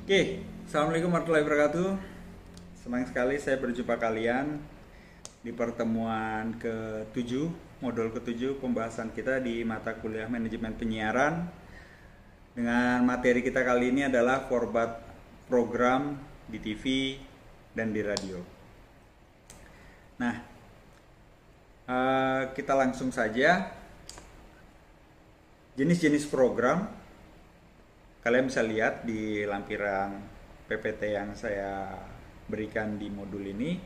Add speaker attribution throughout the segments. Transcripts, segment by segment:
Speaker 1: Oke, Assalamualaikum warahmatullahi wabarakatuh. Senang sekali saya berjumpa kalian di pertemuan ke-7, modul ke-7 pembahasan kita di mata kuliah manajemen penyiaran. Dengan materi kita kali ini adalah format program di TV dan di radio. Nah, kita langsung saja. Jenis-jenis program kalian bisa lihat di lampiran PPT yang saya berikan di modul ini.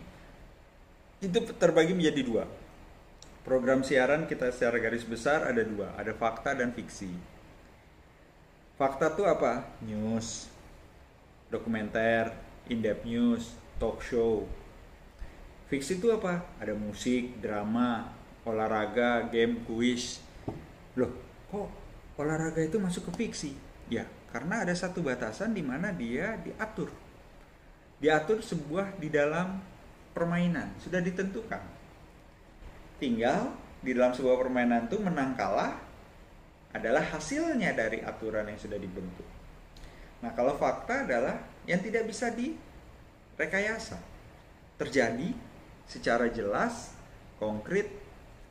Speaker 1: Itu terbagi menjadi dua. Program siaran kita secara garis besar ada dua, ada fakta dan fiksi. Fakta itu apa? News, dokumenter, in-depth news, talk show. Fiksi itu apa? Ada musik, drama, olahraga, game, kuis. Loh, kok olahraga itu masuk ke fiksi? Ya, karena ada satu batasan di mana dia diatur. Diatur sebuah di dalam permainan, sudah ditentukan. Tinggal di dalam sebuah permainan itu menang kalah adalah hasilnya dari aturan yang sudah dibentuk. Nah, kalau fakta adalah yang tidak bisa direkayasa. Terjadi secara jelas, konkret,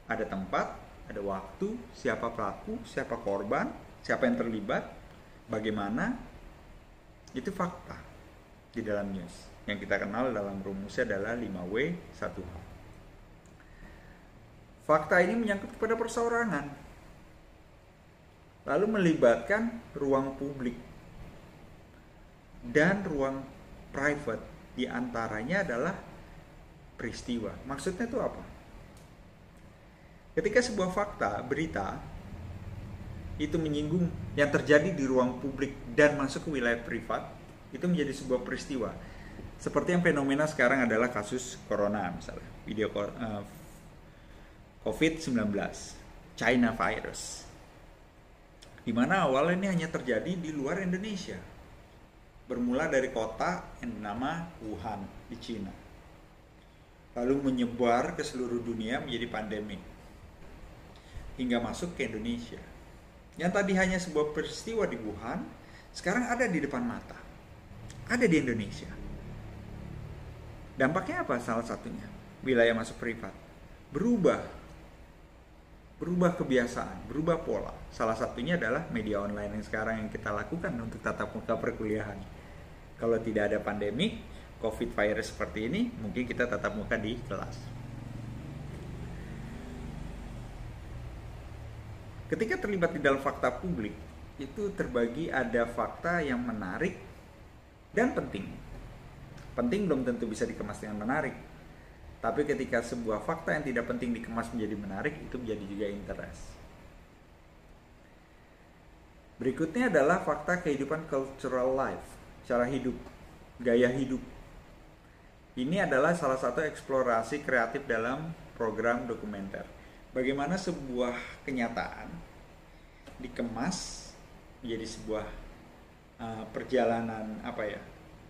Speaker 1: ada tempat, ada waktu, siapa pelaku, siapa korban, siapa yang terlibat, bagaimana, itu fakta di dalam news. Yang kita kenal dalam rumusnya adalah 5W1H. Fakta ini menyangkut kepada perseorangan, lalu melibatkan ruang publik dan ruang private. Di antaranya adalah peristiwa. Maksudnya itu apa? Ketika sebuah fakta, berita, itu menyinggung yang terjadi di ruang publik dan masuk ke wilayah privat, itu menjadi sebuah peristiwa. Seperti yang fenomena sekarang adalah kasus corona misalnya, COVID-19, China virus. Di mana awalnya ini hanya terjadi di luar Indonesia. Bermula dari kota yang bernama Wuhan di Cina. Lalu menyebar ke seluruh dunia menjadi pandemi. Hingga masuk ke Indonesia. Yang tadi hanya sebuah peristiwa di Wuhan, sekarang ada di depan mata. Ada di Indonesia. Dampaknya apa salah satunya? Wilayah masuk privat. Berubah kebiasaan, berubah pola. Salah satunya adalah media online yang sekarang yang kita lakukan untuk tatap muka perkuliahan. Kalau tidak ada pandemi, COVID virus seperti ini, mungkin kita tatap muka di kelas. Ketika terlibat di dalam fakta publik, itu terbagi ada fakta yang menarik dan penting. Penting belum tentu bisa dikemas dengan menarik. Tapi ketika sebuah fakta yang tidak penting dikemas menjadi menarik, itu menjadi juga interest. Berikutnya adalah fakta kehidupan cultural life, cara hidup, gaya hidup. Ini adalah salah satu eksplorasi kreatif dalam program dokumenter. Bagaimana sebuah kenyataan dikemas menjadi sebuah perjalanan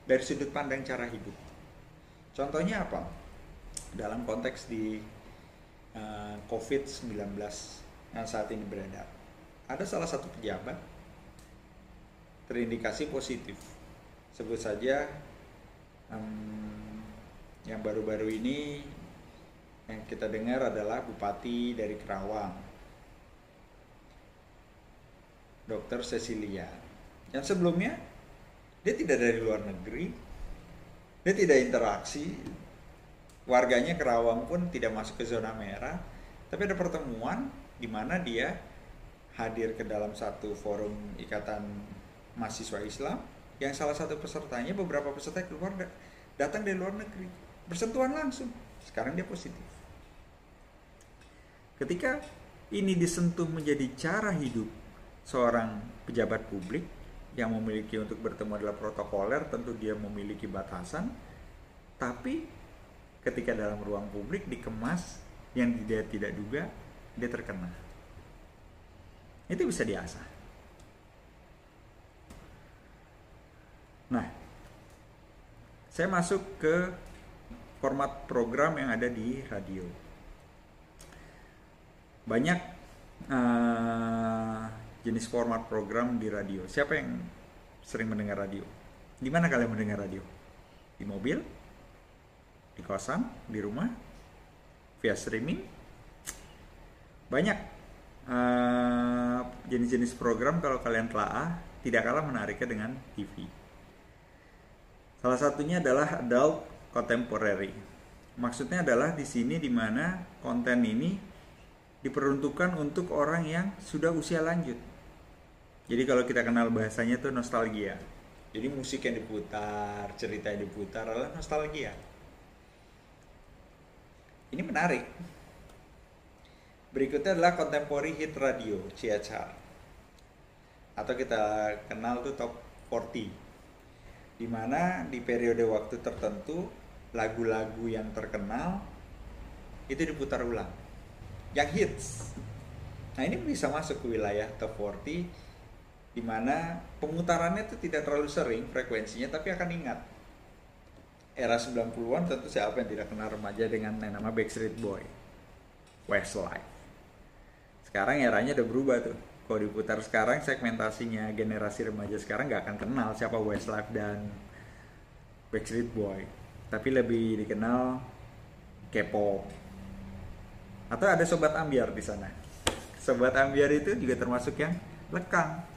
Speaker 1: dari sudut pandang cara hidup. Contohnya apa? Dalam konteks di COVID-19 yang saat ini beredar, ada salah satu pejabat terindikasi positif. Sebut saja yang baru-baru ini yang kita dengar adalah Bupati dari Kerawang, Dr. Cecilia. Yang sebelumnya dia tidak dari luar negeri, dia tidak interaksi, warganya Kerawang pun tidak masuk ke zona merah, tapi ada pertemuan di mana dia hadir ke dalam satu forum ikatan mahasiswa Islam yang salah satu pesertanya, beberapa peserta keluar datang dari luar negeri, bersentuhan langsung. Sekarang dia positif. Ketika ini disentuh menjadi cara hidup seorang pejabat publik yang memiliki untuk bertemu adalah protokoler, tentu dia memiliki batasan, tapi ketika dalam ruang publik dikemas yang dia tidak duga, dia terkena. Itu bisa diasah. Nah, saya masuk ke format program yang ada di radio. Banyak jenis format program di radio. Siapa yang sering mendengar radio? Di mana kalian mendengar radio? Di mobil? Di kosan? Di rumah? Via streaming? Banyak jenis-jenis program kalau kalian telaah tidak kalah menariknya dengan TV. Salah satunya adalah adult contemporary. Maksudnya adalah di sini di mana konten ini diperuntukkan untuk orang yang sudah usia lanjut. Jadi kalau kita kenal bahasanya itu nostalgia. Jadi musik yang diputar, cerita yang diputar adalah nostalgia. Ini menarik. Berikutnya adalah contemporary hit radio, CHR. Atau kita kenal tuh top 40. Di mana di periode waktu tertentu lagu-lagu yang terkenal itu diputar ulang. Yang hits. Nah, ini bisa masuk ke wilayah top 40 di mana pemutarannya itu tidak terlalu sering frekuensinya, tapi akan ingat. Era 90-an tentu siapa yang tidak kenal remaja dengan yang nama Backstreet Boy, Westlife. Sekarang eranya udah berubah tuh. Kalau diputar sekarang segmentasinya generasi remaja sekarang nggak akan kenal siapa Westlife dan Backstreet Boy, tapi lebih dikenal K-pop. Atau ada sobat ambiar di sana. Sobat ambiar itu juga termasuk yang lekang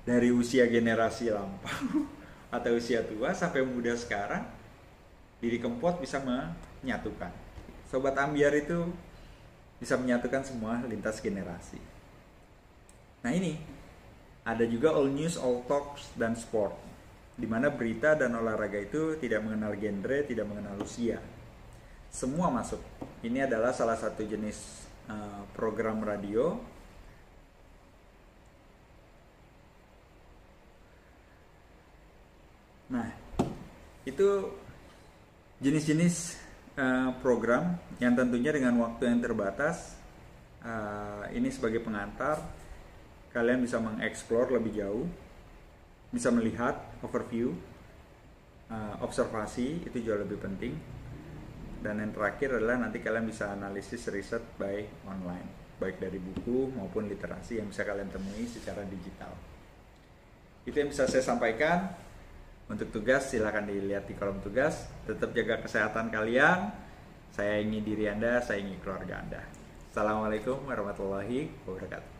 Speaker 1: dari usia generasi lampau atau usia tua sampai muda sekarang. Didi Kempot bisa menyatukan. Sobat ambiar itu bisa menyatukan semua lintas generasi. Nah, ini ada juga all news, all talks dan sport, di mana berita dan olahraga itu tidak mengenal genre, tidak mengenal usia. Semua masuk. Ini adalah salah satu jenis program radio. Nah, itu jenis-jenis program yang tentunya dengan waktu yang terbatas. Ini sebagai pengantar, kalian bisa mengeksplor lebih jauh, bisa melihat overview, observasi itu jauh lebih penting. Dan yang terakhir adalah nanti kalian bisa analisis riset by online, baik dari buku maupun literasi yang bisa kalian temui secara digital. Itu yang bisa saya sampaikan. Untuk tugas silakan dilihat di kolom tugas. Tetap jaga kesehatan kalian. Sayangi diri Anda, sayangi keluarga Anda. Assalamualaikum warahmatullahi wabarakatuh.